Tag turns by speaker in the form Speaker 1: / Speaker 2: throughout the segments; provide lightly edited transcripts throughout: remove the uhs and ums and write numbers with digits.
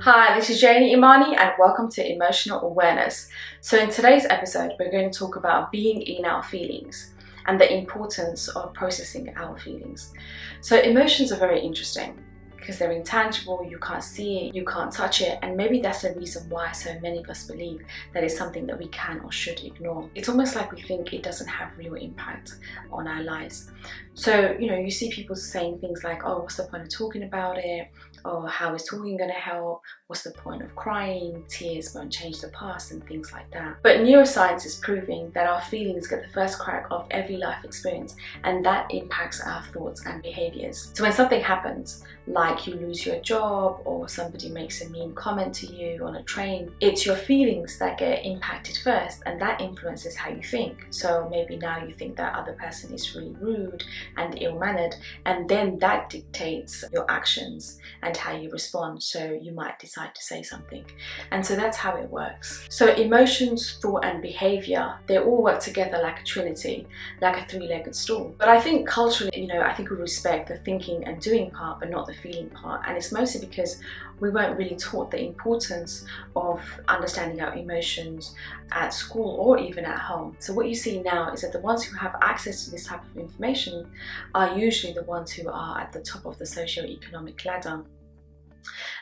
Speaker 1: Hi, this is Janie Imani and welcome to Emotional Awareness. So in today's episode, we're going to talk about being in our feelings and the importance of processing our feelings. So emotions are very interesting because they're intangible, you can't see it, you can't touch it, and maybe that's the reason why so many of us believe that it's something that we can or should ignore. It's almost like we think it doesn't have real impact on our lives. So, you see people saying things like, oh, what's the point of talking about it? Or how is talking going to help? What's the point of crying? Tears won't change the past and things like that. But neuroscience is proving that our feelings get the first crack of every life experience, and that impacts our thoughts and behaviors. So when something happens, like you lose your job or somebody makes a mean comment to you on a train, it's your feelings that get impacted first, and that influences how you think. So maybe now you think that other person is really rude and ill-mannered, and then that dictates your actions and how you respond. So you might decide to say something, and so that's how it works. So emotions, thought and behavior, they all work together like a trinity, like a three-legged stool. But I think culturally, I think we respect the thinking and doing part but not the feeling part, and it's mostly because we weren't really taught the importance of understanding our emotions at school or even at home. So what you see now is that the ones who have access to this type of information are usually the ones who are at the top of the socio-economic ladder.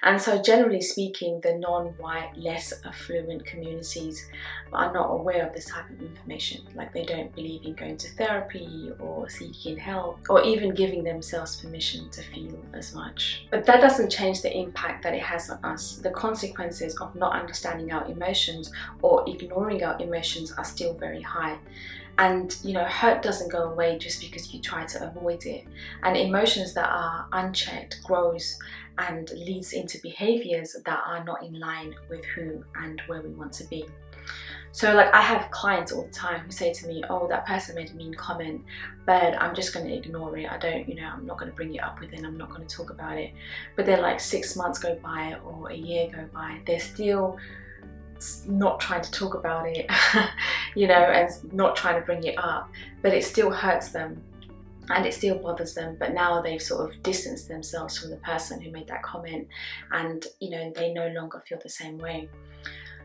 Speaker 1: And so generally speaking, the non-white, less affluent communities are not aware of this type of information. Like they don't believe in going to therapy or seeking help or even giving themselves permission to feel as much. But that doesn't change the impact that it has on us. The consequences of not understanding our emotions or ignoring our emotions are still very high. And hurt doesn't go away just because you try to avoid it. And emotions that are unchecked grows and leads into behaviors that are not in line with who and where we want to be. So like I have clients all the time who say to me, oh, that person made a mean comment, but I'm just going to ignore it. I'm not going to bring it up with them. I'm not going to talk about it. But then like 6 months go by or a year go by, they're still not trying to talk about it, and not trying to bring it up, but it still hurts them and it still bothers them. But now they've sort of distanced themselves from the person who made that comment, and they no longer feel the same way.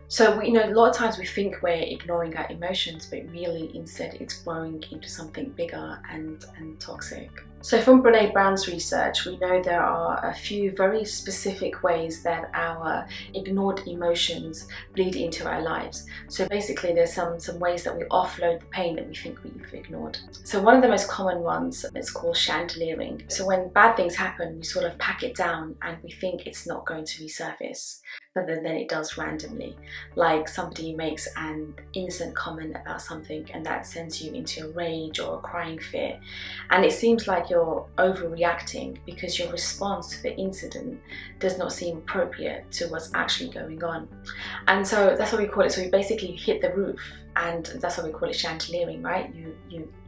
Speaker 1: So a lot of times we think we're ignoring our emotions, but really instead it's growing into something bigger and toxic. So from Brene Brown's research, we know there are a few very specific ways that our ignored emotions bleed into our lives. So basically there's some ways that we offload the pain that we think we've ignored. So one of the most common ones is called chandeliering. So when bad things happen, we sort of pack it down and we think it's not going to resurface, but then it does randomly. Like somebody makes an innocent comment about something and that sends you into a rage or a crying fit. And it seems like you're overreacting because your response to the incident does not seem appropriate to what's actually going on. And so that's what we call it. So you basically hit the roof, and that's what we call it, chandeliering, right?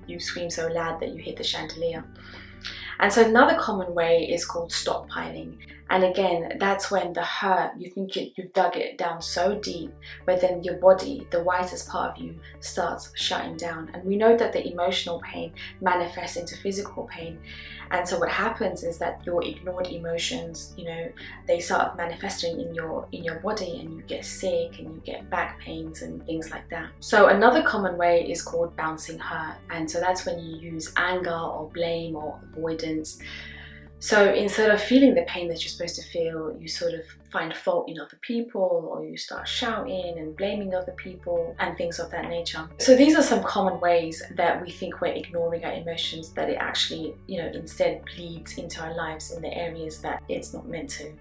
Speaker 1: You scream so loud that you hit the chandelier. And so another common way is called stockpiling. And again, that's when the hurt, you think you've dug it down so deep, but then your body, the wisest part of you, starts shutting down. And we know that the emotional pain manifests into physical pain. And so what happens is that your ignored emotions, they start manifesting in your body, and you get sick and you get back pains and things like that. So another common way is called bouncing hurt. And so that's when you use anger or blame or avoidance. So instead of feeling the pain that you're supposed to feel, you sort of find fault in other people, or you start shouting and blaming other people and things of that nature. So these are some common ways that we think we're ignoring our emotions, that it actually, instead bleeds into our lives in the areas that it's not meant to.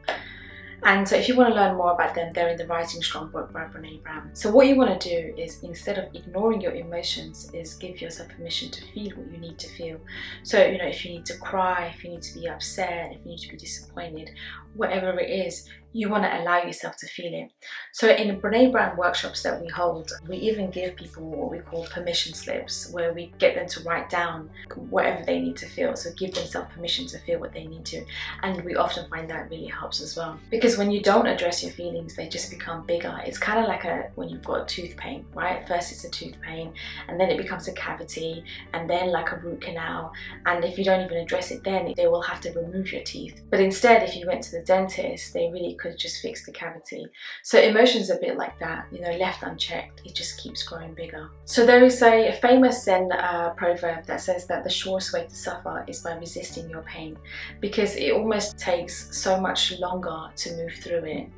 Speaker 1: And so if you want to learn more about them, they're in the Rising Strong book by Brene Brown. So what you want to do is, instead of ignoring your emotions, is give yourself permission to feel what you need to feel. So, if you need to cry, if you need to be upset, if you need to be disappointed, whatever it is, you want to allow yourself to feel it. So in Brene Brown workshops that we hold, we even give people what we call permission slips, where we get them to write down whatever they need to feel. So give themselves permission to feel what they need to. And we often find that really helps as well. Because when you don't address your feelings, they just become bigger. It's kind of like when you've got a tooth pain, right? First it's a tooth pain, and then it becomes a cavity, and then like a root canal. And if you don't even address it then, they will have to remove your teeth. But instead, if you went to the dentist, they really could just fix the cavity. So emotions are a bit like that, you know, left unchecked, it just keeps growing bigger. So there is a famous Zen proverb that says that the surest way to suffer is by resisting your pain, because it almost takes so much longer to move through it.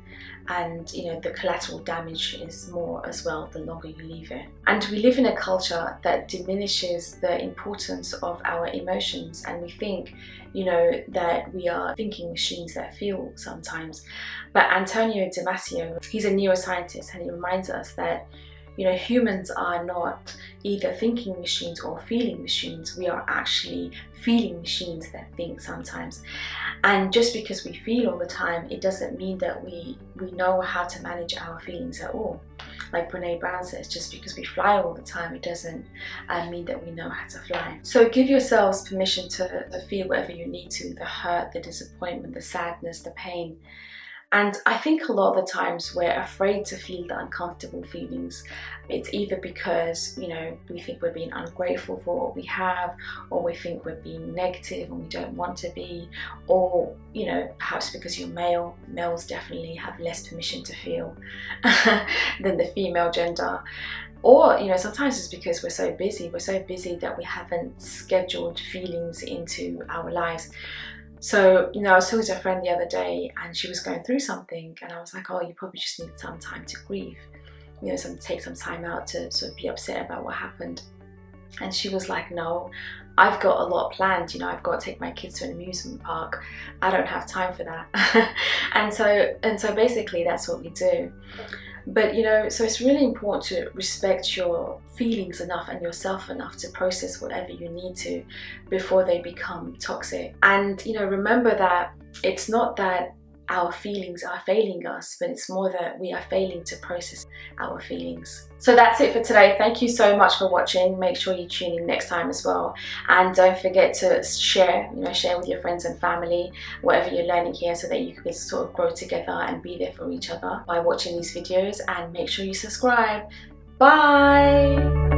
Speaker 1: And you know, the collateral damage is more as well the longer you leave it. And we live in a culture that diminishes the importance of our emotions, and we think, you know, that we are thinking machines that feel sometimes. But Antonio Damasio, he's a neuroscientist, and he reminds us that, you know, humans are not either thinking machines or feeling machines. We are actually feeling machines that think sometimes. And just because we feel all the time, it doesn't mean that we know how to manage our feelings at all. Like Brene Brown says, just because we fly all the time, it doesn't mean that we know how to fly. So give yourselves permission to feel whatever you need to, the hurt, the disappointment, the sadness, the pain. And I think a lot of the times we're afraid to feel the uncomfortable feelings. It's either because, you know, we think we're being ungrateful for what we have, or we think we're being negative and we don't want to be, or, you know, perhaps because you're male. Males definitely have less permission to feel than the female gender. Or, you know, sometimes it's because we're so busy that we haven't scheduled feelings into our lives. So, you know, I was talking to a friend the other day and she was going through something, and I was like, oh, you probably just need some time to grieve. You know, take some time out to sort of be upset about what happened. And she was like, no, I've got a lot planned, you know, I've got to take my kids to an amusement park. I don't have time for that. and so basically that's what we do. But, you know, so it's really important to respect your feelings enough and yourself enough to process whatever you need to before they become toxic. And, you know, remember that it's not that our feelings are failing us, but it's more that we are failing to process our feelings. So that's it for today. Thank you so much for watching. Make sure you tune in next time as well, and don't forget to share with your friends and family whatever you're learning here, so that you can sort of grow together and be there for each other by watching these videos. And make sure you subscribe. Bye.